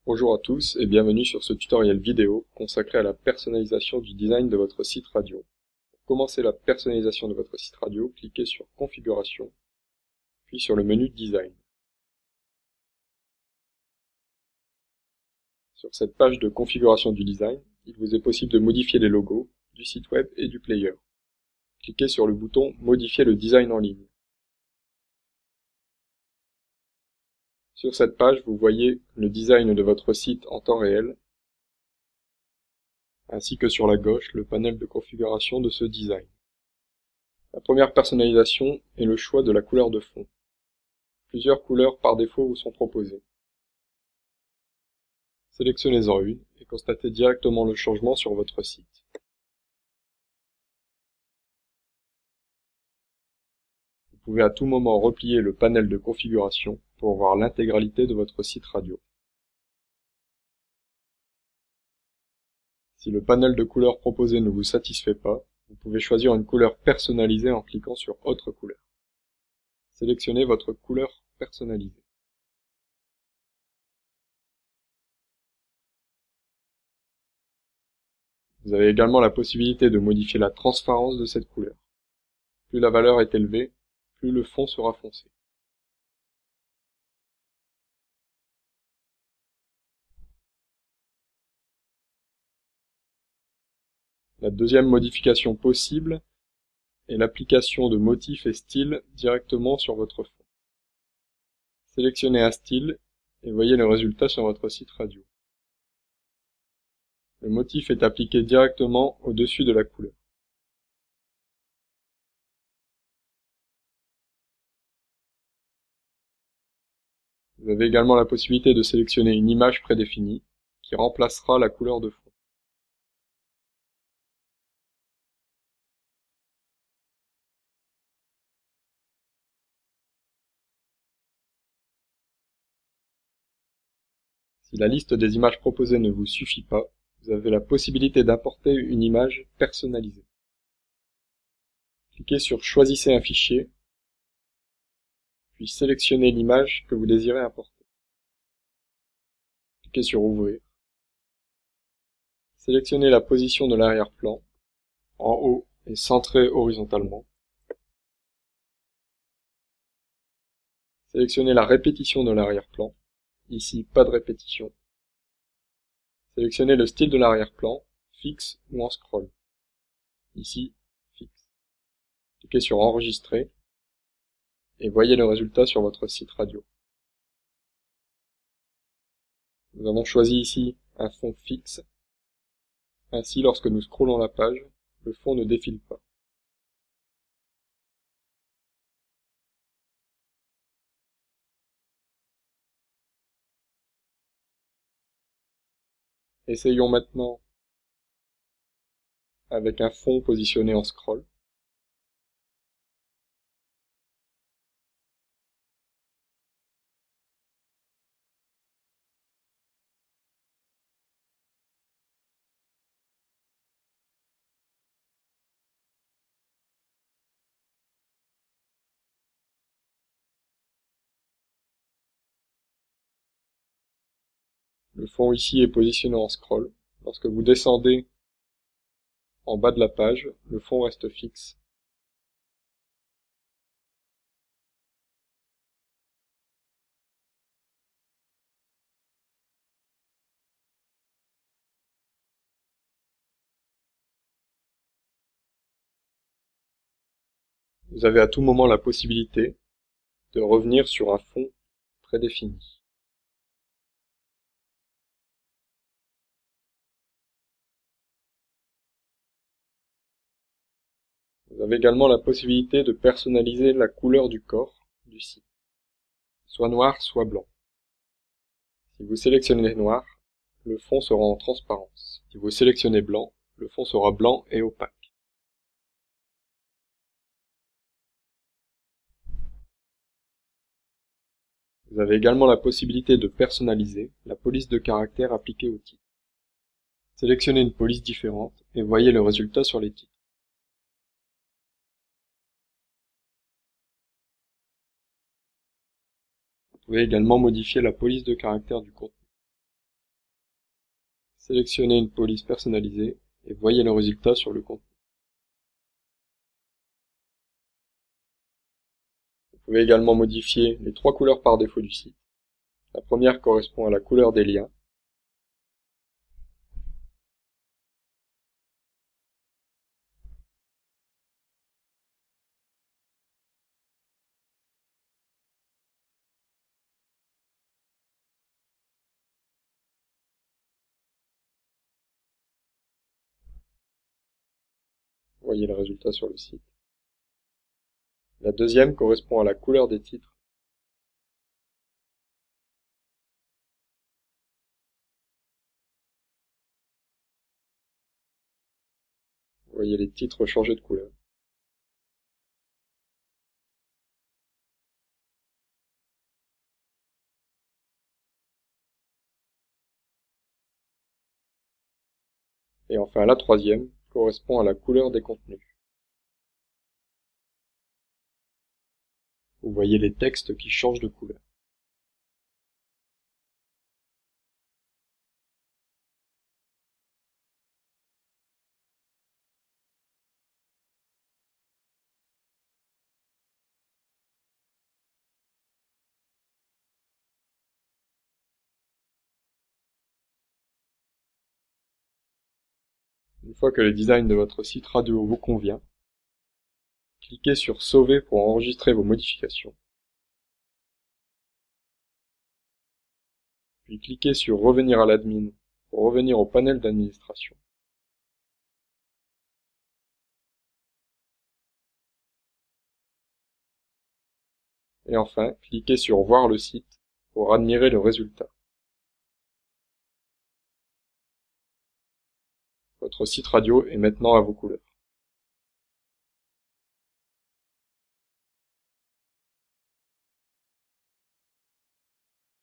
Bonjour à tous et bienvenue sur ce tutoriel vidéo consacré à la personnalisation du design de votre site radio. Pour commencer la personnalisation de votre site radio, cliquez sur Configuration, puis sur le menu Design. Sur cette page de configuration du design, il vous est possible de modifier les logos du site web et du player. Cliquez sur le bouton Modifier le design en ligne. Sur cette page, vous voyez le design de votre site en temps réel, ainsi que sur la gauche, le panel de configuration de ce design. La première personnalisation est le choix de la couleur de fond. Plusieurs couleurs par défaut vous sont proposées. Sélectionnez-en une et constatez directement le changement sur votre site. Vous pouvez à tout moment replier le panel de configuration pour voir l'intégralité de votre site radio. Si le panel de couleurs proposé ne vous satisfait pas, vous pouvez choisir une couleur personnalisée en cliquant sur Autre couleur. Sélectionnez votre couleur personnalisée. Vous avez également la possibilité de modifier la transparence de cette couleur. Plus la valeur est élevée, plus le fond sera foncé. La deuxième modification possible est l'application de motifs et styles directement sur votre fond. Sélectionnez un style et voyez le résultat sur votre site radio. Le motif est appliqué directement au-dessus de la couleur. Vous avez également la possibilité de sélectionner une image prédéfinie qui remplacera la couleur de fond. Si la liste des images proposées ne vous suffit pas, vous avez la possibilité d'importer une image personnalisée. Cliquez sur Choisissez un fichier, puis sélectionnez l'image que vous désirez importer. Cliquez sur Ouvrir. Sélectionnez la position de l'arrière-plan, en haut et centré horizontalement. Sélectionnez la répétition de l'arrière-plan. Ici, pas de répétition. Sélectionnez le style de l'arrière-plan, fixe ou en scroll. Ici, fixe. Cliquez sur Enregistrer et voyez le résultat sur votre site radio. Nous avons choisi ici un fond fixe. Ainsi, lorsque nous scrollons la page, le fond ne défile pas. Essayons maintenant avec un fond positionné en scroll. Le fond ici est positionné en scroll. Lorsque vous descendez en bas de la page, le fond reste fixe. Vous avez à tout moment la possibilité de revenir sur un fond prédéfini. Vous avez également la possibilité de personnaliser la couleur du corps du site, soit noir, soit blanc. Si vous sélectionnez noir, le fond sera en transparence. Si vous sélectionnez blanc, le fond sera blanc et opaque. Vous avez également la possibilité de personnaliser la police de caractère appliquée au titre. Sélectionnez une police différente et voyez le résultat sur les titres. Vous pouvez également modifier la police de caractère du contenu. Sélectionnez une police personnalisée et voyez le résultat sur le contenu. Vous pouvez également modifier les 3 couleurs par défaut du site. La première correspond à la couleur des liens. Voyez le résultat sur le site. La deuxième correspond à la couleur des titres. Voyez les titres changer de couleur. Et enfin la troisième correspond à la couleur des contenus. Vous voyez les textes qui changent de couleur. Une fois que le design de votre site radio vous convient, cliquez sur Sauver pour enregistrer vos modifications. Puis cliquez sur Revenir à l'admin pour revenir au panel d'administration. Et enfin, cliquez sur Voir le site pour admirer le résultat. Votre site radio est maintenant à vos couleurs.